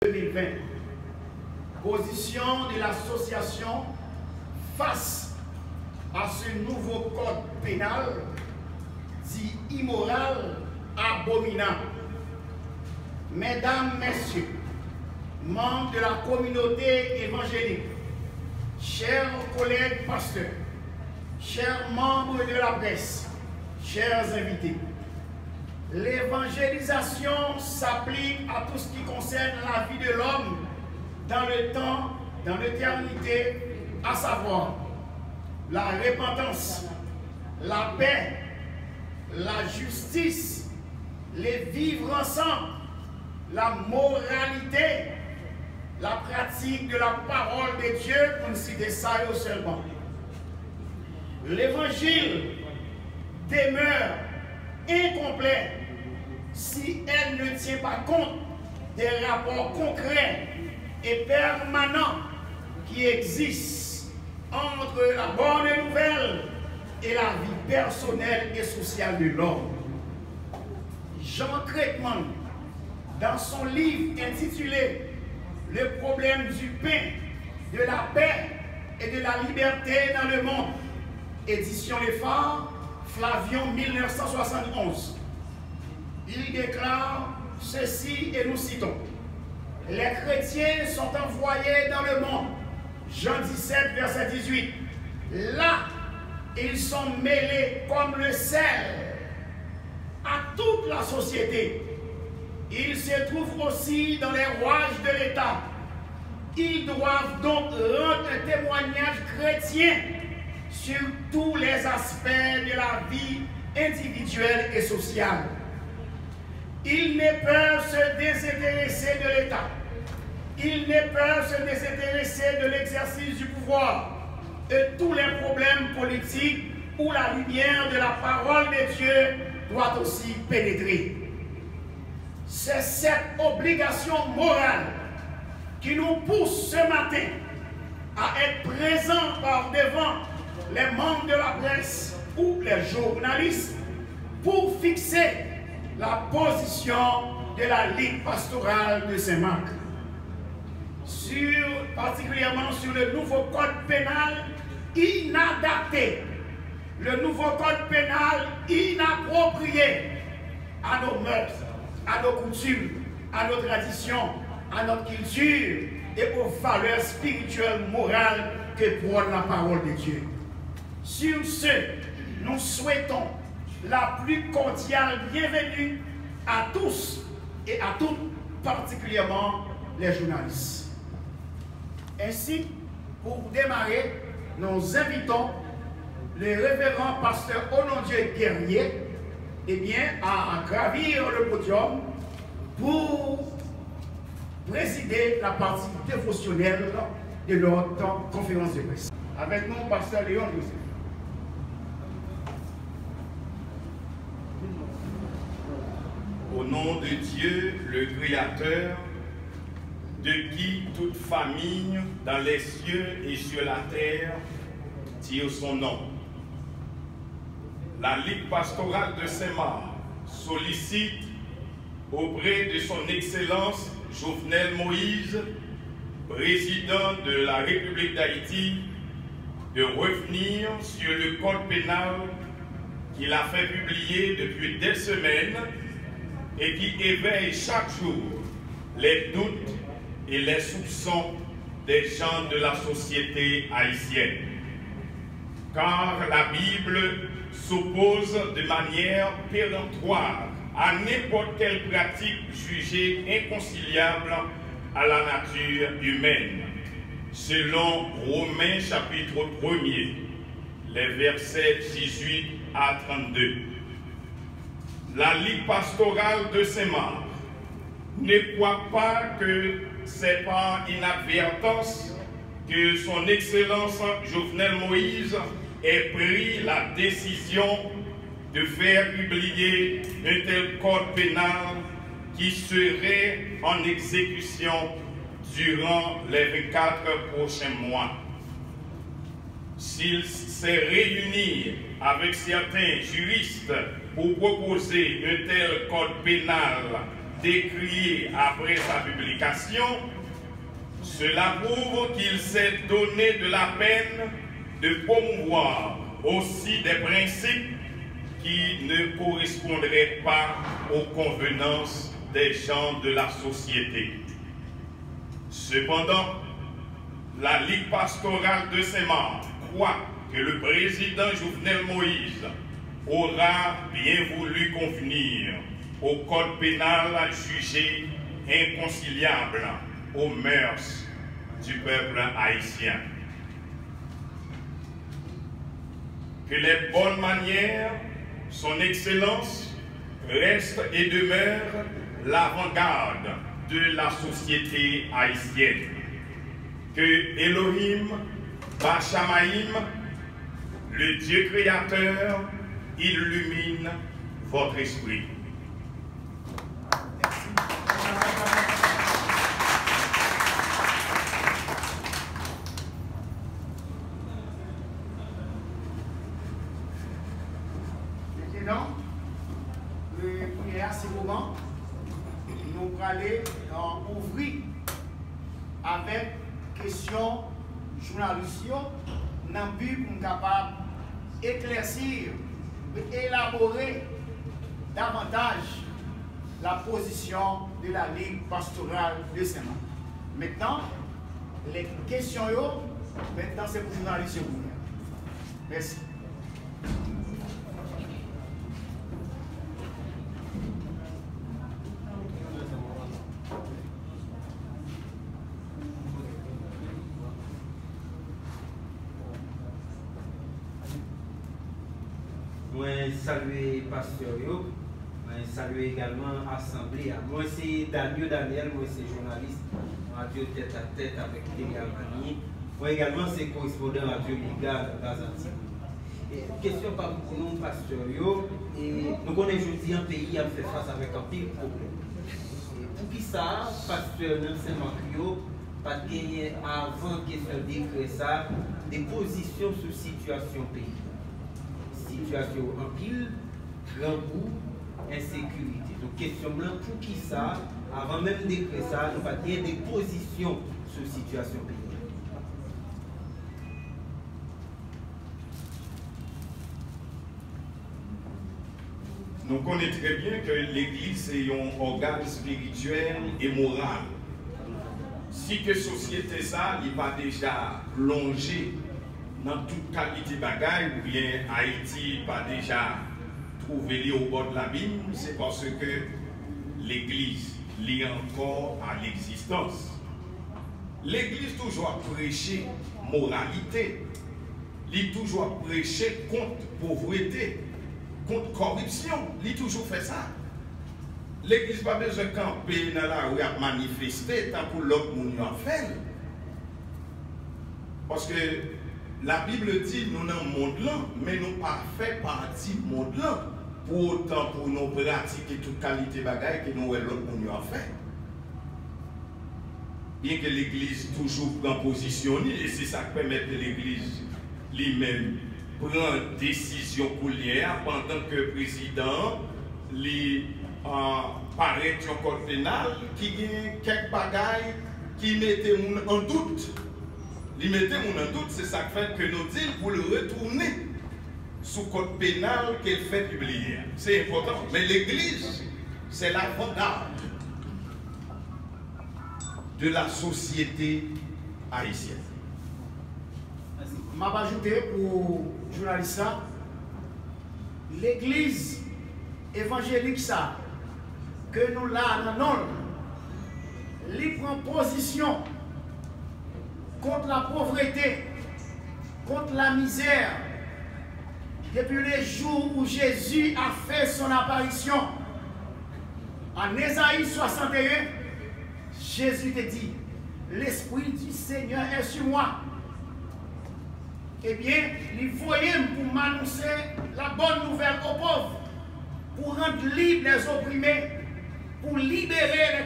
2020. Position de l'association face à ce nouveau code pénal dit immoral, abominable. Mesdames, Messieurs, membres de la communauté évangélique, chers collègues pasteurs, chers membres de la presse, chers invités, l'évangélisation s'applique à tout ce qui concerne la vie de l'homme dans le temps, dans l'éternité, à savoir la repentance, la paix, la justice, les vivre ensemble, la moralité, la pratique de la parole de Dieu, pour ne citer ça seulement. L'évangile demeure incomplet si elle ne tient pas compte des rapports concrets et permanents qui existent entre la bonne nouvelle et la vie personnelle et sociale de l'homme. Jean Cretman, dans son livre intitulé « Le problème du pain, de la paix et de la liberté dans le monde », édition Les Phares, Flavion 1971. Il déclare ceci et nous citons: « Les chrétiens sont envoyés dans le monde. » Jean 17, verset 18. Là, ils sont mêlés comme le sel à toute la société. Ils se trouvent aussi dans les rouages de l'État. Ils doivent donc rendre un témoignage chrétien sur tous les aspects de la vie individuelle et sociale. Ils ne peuvent se désintéresser de l'État. Ils ne peuvent se désintéresser de l'exercice du pouvoir, de tous les problèmes politiques où la lumière de la parole de Dieu doit aussi pénétrer. C'est cette obligation morale qui nous pousse ce matin à être présents par devant les membres de la presse ou les journalistes pour fixer la position de la Ligue pastorale de Saint-Marc, particulièrement sur le nouveau code pénal inadapté, le nouveau code pénal inapproprié à nos mœurs, à nos coutumes, à nos traditions, à notre culture et aux valeurs spirituelles, morales que prône la parole de Dieu. Sur ce, nous souhaitons la plus cordiale bienvenue à tous et à toutes, particulièrement les journalistes. Ainsi, pour démarrer, nous invitons le révérend pasteur Onondieu Guerrier à gravir le podium pour présider la partie dévotionnelle de notre conférence de presse. Avec nous, pasteur Léon Joseph. Au nom de Dieu, le Créateur, de qui toute famille dans les cieux et sur la terre tire son nom. La Ligue pastorale de Saint-Marc sollicite auprès de son Excellence Jovenel Moïse, président de la République d'Haïti, de revenir sur le code pénal qu'il a fait publier depuis des semaines et qui éveille chaque jour les doutes et les soupçons des gens de la société haïtienne. Car la Bible s'oppose de manière péremptoire à n'importe quelle pratique jugée inconciliable à la nature humaine. Selon Romains chapitre 1er, les versets 18 à 32. La Ligue pastorale de Saint-Marc ne croit pas que c'est par inadvertance que son Excellence Jovenel Moïse ait pris la décision de faire publier un tel code pénal qui serait en exécution durant les 24 prochains mois. S'il s'est réuni avec certains juristes pour proposer un tel code pénal décrié après sa publication, cela prouve qu'il s'est donné de la peine de promouvoir aussi des principes qui ne correspondraient pas aux convenances des gens de la société. Cependant, la Ligue pastorale de Saint-Marc croit que le président Jovenel Moïse aura bien voulu convenir au code pénal jugé inconciliable aux mœurs du peuple haïtien. Que les bonnes manières, son excellence, restent et demeurent l'avant-garde de la société haïtienne. Que Elohim, Bachamaïm, le Dieu créateur, illumine votre esprit. Maintenant, le prière, c'est le moment, nous allons aller ouvrir avec question journalistes, nous avons but pour capable d'éclaircir, d'élaborer davantage la position de la Ligue pastorale de Saint-Marc. Maintenant, les questions, maintenant c'est pour les journalistes. Merci. Moi, saluer pasteur, moi, saluer également l'Assemblée. Moi, c'est Daniel, moi, c'est journaliste radio tête à tête avec Delia Mani. Moi, également, c'est correspondant radio Liga dans les Antilles. Question pour nous, pasteur, nous connaissons aujourd'hui un pays à faire face avec un pile problème. Pour qui ça, pasteur Saint-Marc, pas de gagner avant question d'écrire ça, des positions sur situation pays. Situation en pile, grand bout, insécurité. Donc, question blanche, pour qui ça, avant même d'écrire ça, nous avons des positions sur situation pays. Nous connaissons très bien que l'Église est un organe spirituel et moral. Si que société ça, il va déjà plonger dans toute qualité de bagaille, ou bien Haïti pas déjà trouvé au bord de l'abîme, c'est parce que l'Église lie encore à l'existence. L'Église toujours prêché moralité, il toujours prêché contre pauvreté, contre corruption, il toujours fait ça. L'Église n'a pas besoin de camper dans la rue à manifester tant que l'autre monde a fait. Parce que la Bible dit nous dans le monde là, mais nous pas fait partie du monde là. Pour autant pour nous pratiquer toute qualité de bagaille que nous l'autre monde a fait. Bien que l'Église toujours prend position, et c'est ça qui permet que l'Église lui-même prend décision pour l'hier pendant que le président paraît un code pénal qui a quelques bagailles qui mettent en doute. Li mettez en doute, c'est ça qui fait que nous disons pour le retourner sous code pénal qu'elle fait publier. C'est important. Mais l'Église, c'est l'avant-garde de la société haïtienne. Je vais ajouter pour les journalistes, l'Église évangélique, ça, que nous là, non, elle prend position contre la pauvreté, contre la misère, depuis les jours où Jésus a fait son apparition. En Ésaïe 61, Jésus te dit, l'Esprit du Seigneur est sur moi. Eh bien, il voyait pour m'annoncer la bonne nouvelle aux pauvres, pour rendre libres les opprimés, pour libérer les